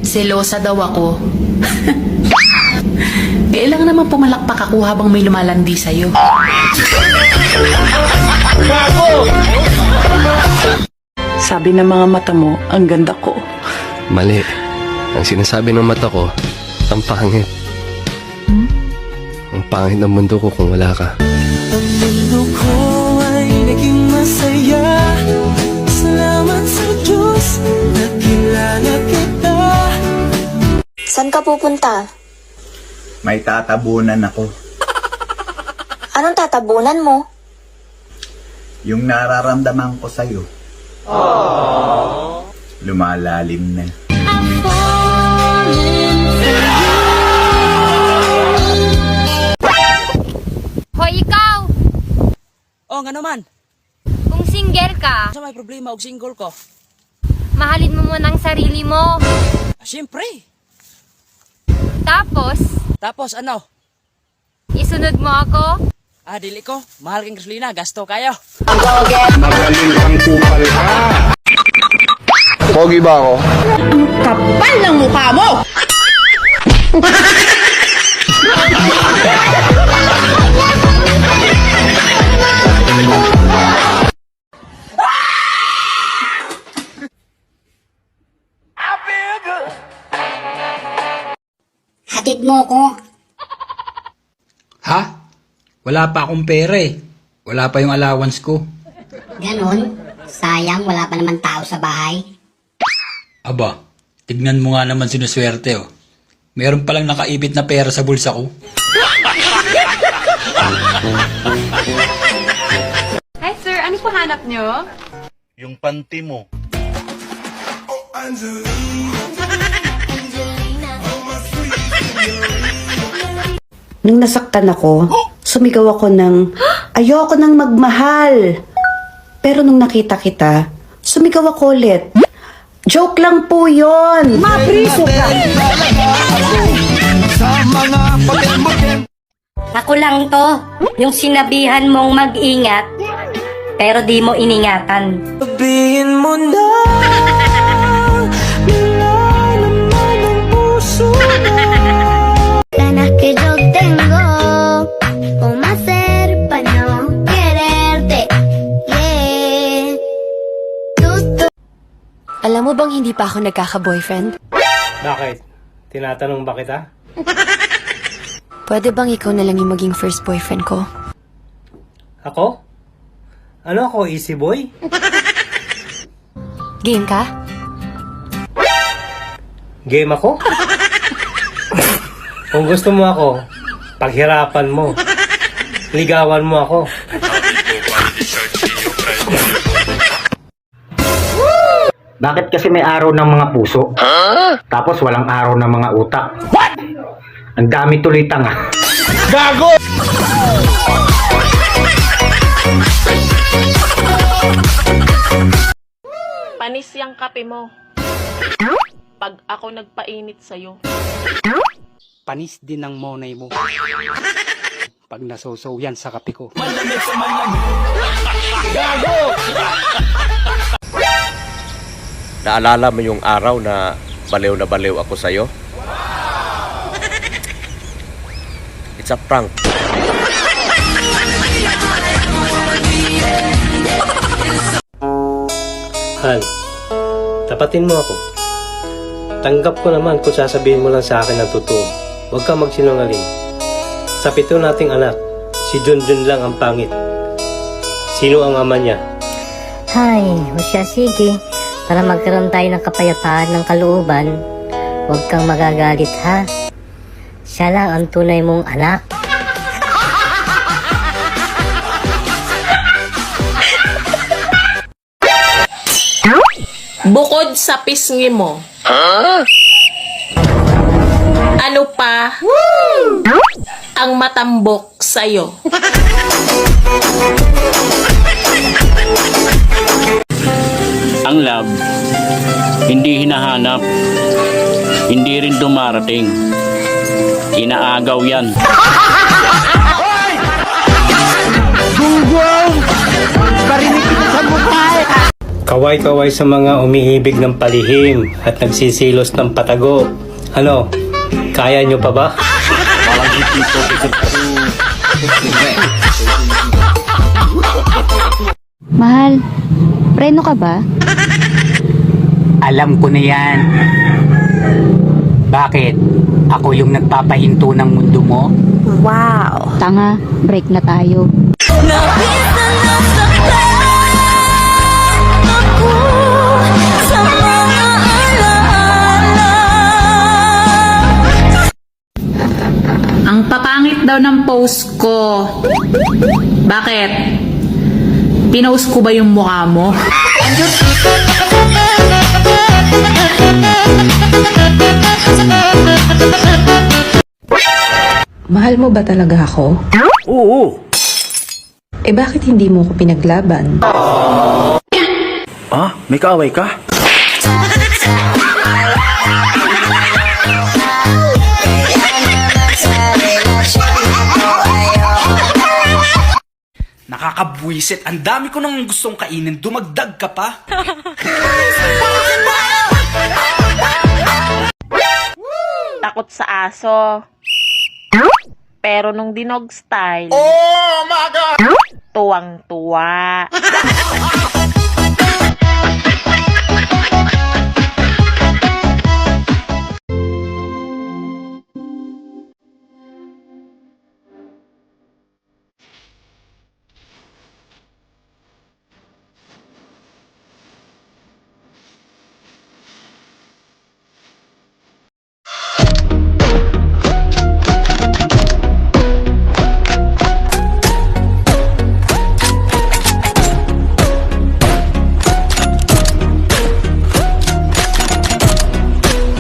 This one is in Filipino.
Selosa daw ako. Kailangan naman pumalakpak ako habang may lumalandi sa'yo. Sabi ng mga mata mo, ang ganda ko. Mali. Ang sinasabi ng mata ko, ang pangit. Ang pangit ng mundo ko kung wala ka. Ang mundo ko ay naging masaya. Salamat sa Diyos, nakilala kita. Saan ka pupunta? May tatabunan ako. Anong tatabunan mo? Yung nararamdaman ko sa'yo. Lumalalim na. Hoy, ikaw! Oh, nga naman. Kung single ka, Sa may problema og single ko. mahalin mo muna ang sarili mo. Siyempre. Tapos, ano? isunod mo ako. Dili ko. Mahal kang gasolina. Gasto kayo. Magaling kang kupal ka. Pogi ba ako? Kapal ng mukha mo! Hatid mo ko. Ha? Wala pa akong pera eh. Wala pa yung allowance ko. Ganon? Sayang, wala pa naman tao sa bahay. Aba, tignan mo nga naman sinuswerte oh. Meron palang nakaibit na pera sa bulsa ko. Hi sir, ano po hanap nyo? Yung panty mo. Nung nasaktan ako, sumigaw ako ng, ayoko nang magmahal. Pero nung nakita kita, sumigaw ako ulit. Joke lang po yun! Mapriso ka! Ako lang to, yung sinabihan mong mag-ingat, pero di mo iningatan. Sabihin mo na, nilalaman ang puso mo. Ganas que yo tengo, ¿cómo hacer para no quererte? Yeah. Alam mo bang hindi pa ako nagkaka-boyfriend? Bakit? Tinatanong ba kita? Pwede bang ikaw na lang yung maging first boyfriend ko? Ako? Ano ako, easy boy? Game ka? Game ako? Kung gusto mo ako, paghirapan mo. Ligawan mo ako. Bakit kasi may araw ng mga puso? Tapos walang araw ng mga utak? What? Ang dami tuloy tanga. Gago! Panis yung kape mo. Pag ako nagpainit sa'yo. Panis din ang monay mo. Pag nasosaw yan sa kape ko. Naalala mo yung araw na baliw ako sa'yo? It's a prank. Han, tapatin mo ako. Tanggap ko naman kung sasabihin mo lang sa akin ang totoo. Huwag kang magsinungaling. Sa 7 nating anak, si Junjun lang ang pangit. Sino ang ama niya? Hay, o siya sige. Para magkaroon tayo ng kapayapaan ng kalooban, huwag kang magagalit ha. Siya lang ang tunay mong anak. Bukod sa pisngi mo. Ano pa ang matambok sa'yo? Ang love, hindi hinahanap, hindi rin dumarating. Inaagaw yan. Kaway-kaway sa mga umiibig ng palihim at nagsisilos ng patago. Ano, kaya nyo pa ba? Mahal, preno ka ba? Alam ko na yan. Bakit? Ako yung nagpapahinto ng mundo mo? Wow! Tanga, break na tayo. Ang papangit daw ng post ko. Bakit? Pinost ko ba yung mukha mo? Mahal mo ba talaga ako? Oo. Eh bakit hindi mo ko pinaglaban? Ah, may kaaway ka? Nakakabwisit. Ang dami ko nang gustong kainin. Dumagdag ka pa. Takot sa aso. Pero nung dinog style, Oh my God! tuwang-tuwa.